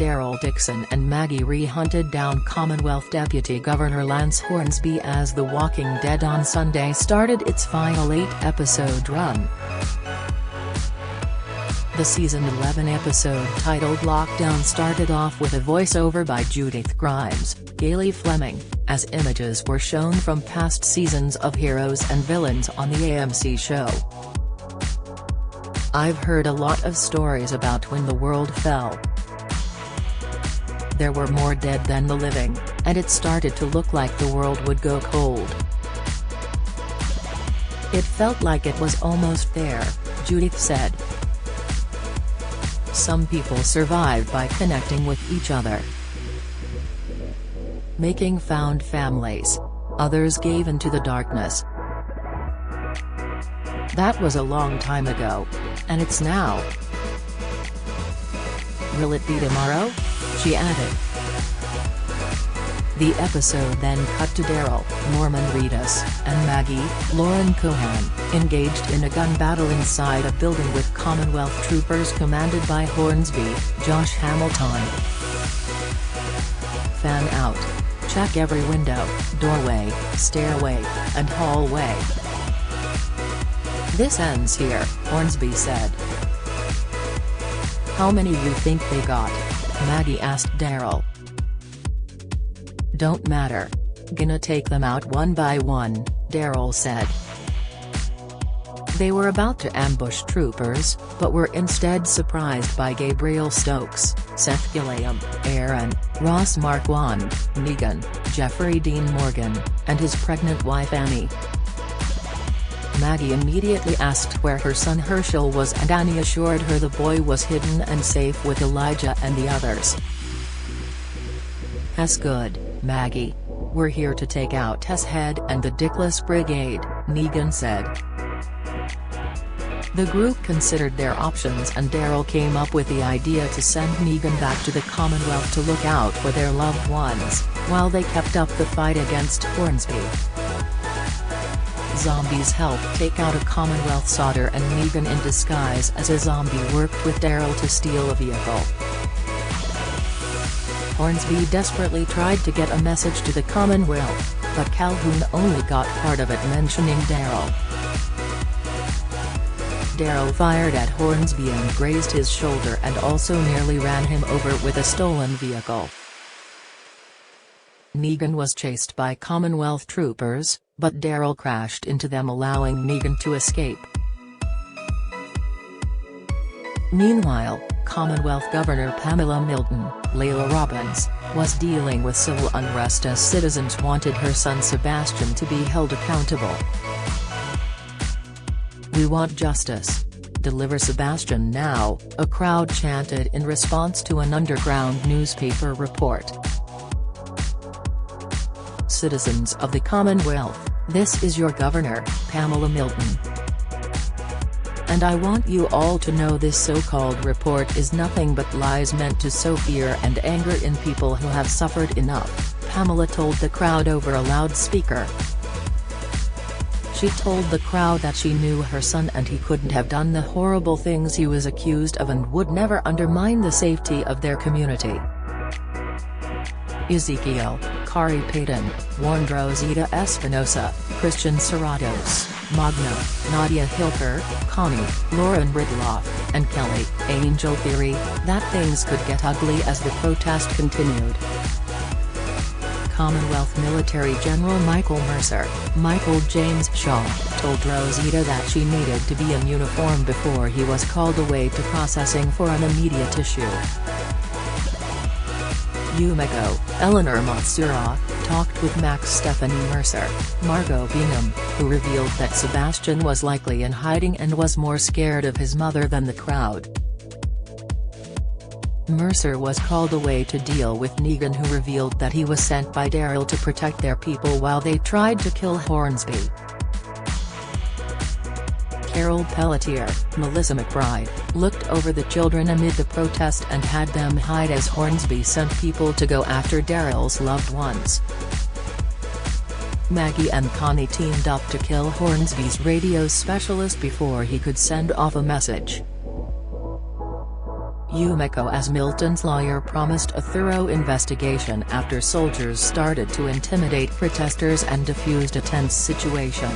Daryl, Dixon and Maggie Rhee hunted down Commonwealth Deputy Governor Lance Hornsby as The Walking Dead on Sunday started its final 8-episode run. The season 11 episode titled Lockdown started off with a voiceover by Judith Grimes, Gailey Fleming, as images were shown from past seasons of heroes and villains on the AMC show. "I've heard a lot of stories about when the world fell. There were more dead than the living, and it started to look like the world would go cold. It felt like it was almost there," Judith said. "Some people survived by connecting with each other, making found families. Others gave into the darkness. That was a long time ago. And it's now. Will it be tomorrow?" she added. The episode then cut to Daryl, Norman Reedus, and Maggie, Lauren Cohan, engaged in a gun battle inside a building with Commonwealth troopers commanded by Hornsby, Josh Hamilton. "Fan out. Check every window, doorway, stairway, and hallway. This ends here," Hornsby said. "How many you think they got?" Maggie asked Daryl. "Don't matter. Gonna take them out one by one," Daryl said. They were about to ambush troopers, but were instead surprised by Gabriel Stokes, Seth Gilliam, Aaron, Ross Marquand, Negan, Jeffrey Dean Morgan, and his pregnant wife Annie. Maggie immediately asked where her son Herschel was, and Annie assured her the boy was hidden and safe with Elijah and the others. "That's good, Maggie. We're here to take out Tess Head and the Dickless Brigade," Negan said. The group considered their options and Daryl came up with the idea to send Negan back to the Commonwealth to look out for their loved ones, while they kept up the fight against Hornsby. Zombies helped take out a Commonwealth soldier and Negan in disguise as a zombie worked with Daryl to steal a vehicle. Hornsby desperately tried to get a message to the Commonwealth, but Calhoun only got part of it, mentioning Daryl. Daryl fired at Hornsby and grazed his shoulder and also nearly ran him over with a stolen vehicle. Negan was chased by Commonwealth troopers, but Daryl crashed into them, allowing Negan to escape. Meanwhile, Commonwealth Governor Pamela Milton, Layla Robbins, was dealing with civil unrest as citizens wanted her son Sebastian to be held accountable. "We want justice. Deliver Sebastian now," a crowd chanted in response to an underground newspaper report. "Citizens of the Commonwealth, this is your governor, Pamela Milton. And I want you all to know this so-called report is nothing but lies meant to sow fear and anger in people who have suffered enough," Pamela told the crowd over a loudspeaker. She told the crowd that she knew her son and he couldn't have done the horrible things he was accused of and would never undermine the safety of their community. Ezekiel, Kari Payton, Warren Rosita Espinosa, Christian Serratos, Magna, Nadia Hilker, Connie, Lauren Ridloff, and Kelly, Angel theory, that things could get ugly as the protest continued. Commonwealth Military General Michael Mercer, Michael James Shaw, told Rosita that she needed to be in uniform before he was called away to processing for an immediate issue. Yumiko, Eleanor Matsura, talked with Max Stephanie Mercer, Margot Bingham, who revealed that Sebastian was likely in hiding and was more scared of his mother than the crowd. Mercer was called away to deal with Negan, who revealed that he was sent by Daryl to protect their people while they tried to kill Hornsby. Carol Pelletier, Melissa McBride, looked over the children amid the protest and had them hide as Hornsby sent people to go after Daryl's loved ones. Maggie and Connie teamed up to kill Hornsby's radio specialist before he could send off a message. Yumiko as Milton's lawyer promised a thorough investigation after soldiers started to intimidate protesters and diffused a tense situation.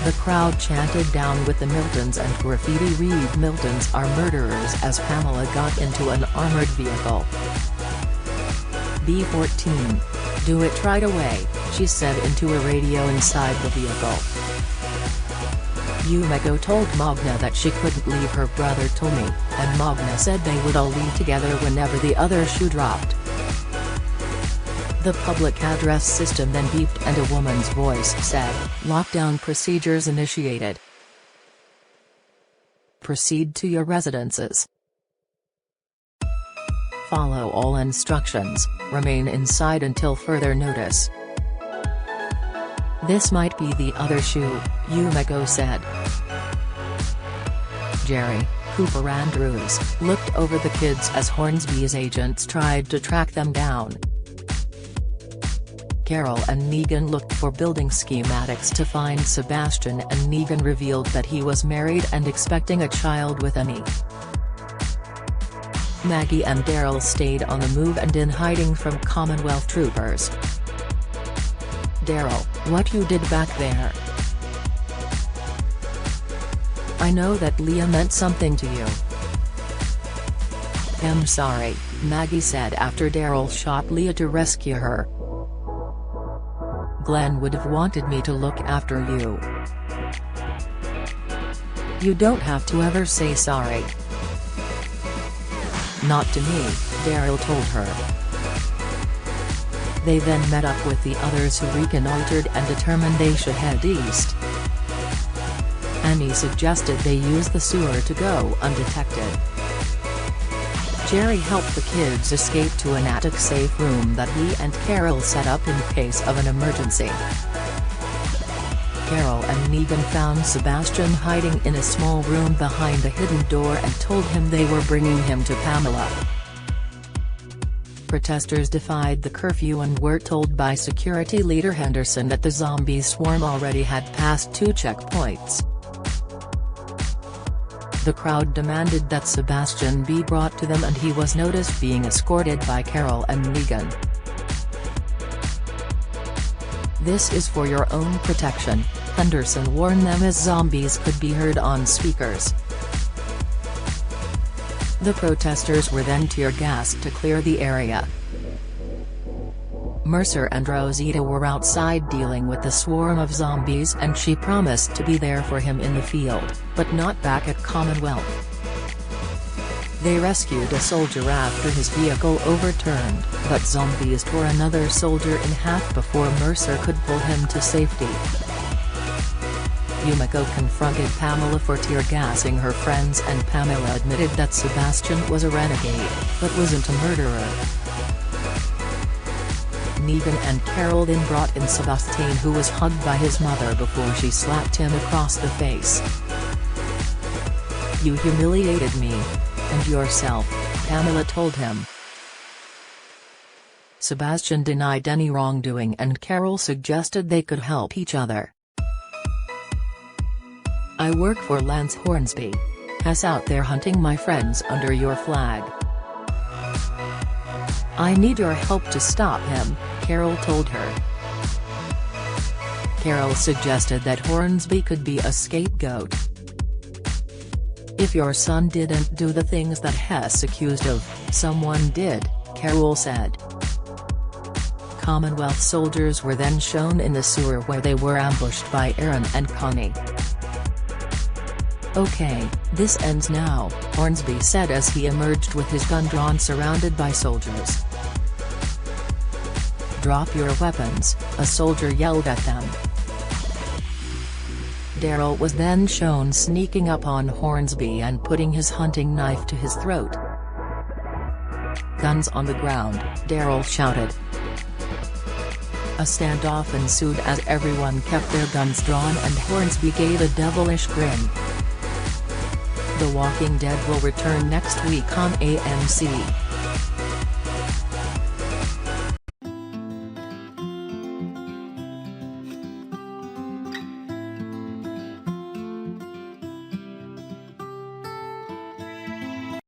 The crowd chanted "Down with the Miltons" and graffiti read "Miltons are murderers" as Pamela got into an armored vehicle. B14. "Do it right away," she said into a radio inside the vehicle. Yumiko told Magna that she couldn't leave her brother Tommy, and Magna said they would all leave together whenever the other shoe dropped. The public address system then beeped and a woman's voice said, "Lockdown procedures initiated. Proceed to your residences. Follow all instructions, remain inside until further notice." "This might be the other shoe," Yumiko said. Jerry, Cooper Andrews, looked over the kids as Hornsby's agents tried to track them down. Carol and Negan looked for building schematics to find Sebastian, and Negan revealed that he was married and expecting a child with Annie. Maggie and Daryl stayed on the move and in hiding from Commonwealth troopers. "Daryl, what you did back there? I know that Leah meant something to you." "I'm sorry," Maggie said after Daryl shot Leah to rescue her. "Glenn would have wanted me to look after you." "You don't have to ever say sorry." "Not to me," Daryl told her. They then met up with the others who reconnoitered and determined they should head east. Annie suggested they use the sewer to go undetected. Jerry helped the kids escape to an attic safe room that he and Carol set up in case of an emergency. Carol and Negan found Sebastian hiding in a small room behind a hidden door and told him they were bringing him to Pamela. Protesters defied the curfew and were told by security leader Henderson that the zombie swarm already had passed 2 checkpoints. The crowd demanded that Sebastian be brought to them, and he was noticed being escorted by Carol and Negan. "This is for your own protection," Henderson warned them as zombies could be heard on speakers. The protesters were then tear-gassed to clear the area. Mercer and Rosita were outside dealing with the swarm of zombies, and she promised to be there for him in the field, but not back at Commonwealth. They rescued a soldier after his vehicle overturned, but zombies tore another soldier in half before Mercer could pull him to safety. Yumiko confronted Pamela for tear-gassing her friends, and Pamela admitted that Sebastian was a renegade, but wasn't a murderer. Negan and Carol then brought in Sebastian, who was hugged by his mother before she slapped him across the face. "You humiliated me. And yourself," Pamela told him. Sebastian denied any wrongdoing, and Carol suggested they could help each other. "I work for Lance Hornsby. He's out there hunting my friends under your flag. I need your help to stop him," Carol told her. Carol suggested that Hornsby could be a scapegoat. "If your son didn't do the things that Hess accused of, someone did," Carol said. Commonwealth soldiers were then shown in the sewer where they were ambushed by Aaron and Connie. "Okay, this ends now," Hornsby said as he emerged with his gun drawn, surrounded by soldiers. "Drop your weapons," a soldier yelled at them. Daryl was then shown sneaking up on Hornsby and putting his hunting knife to his throat. "Guns on the ground," Daryl shouted. A standoff ensued as everyone kept their guns drawn and Hornsby gave a devilish grin. The Walking Dead will return next week on AMC.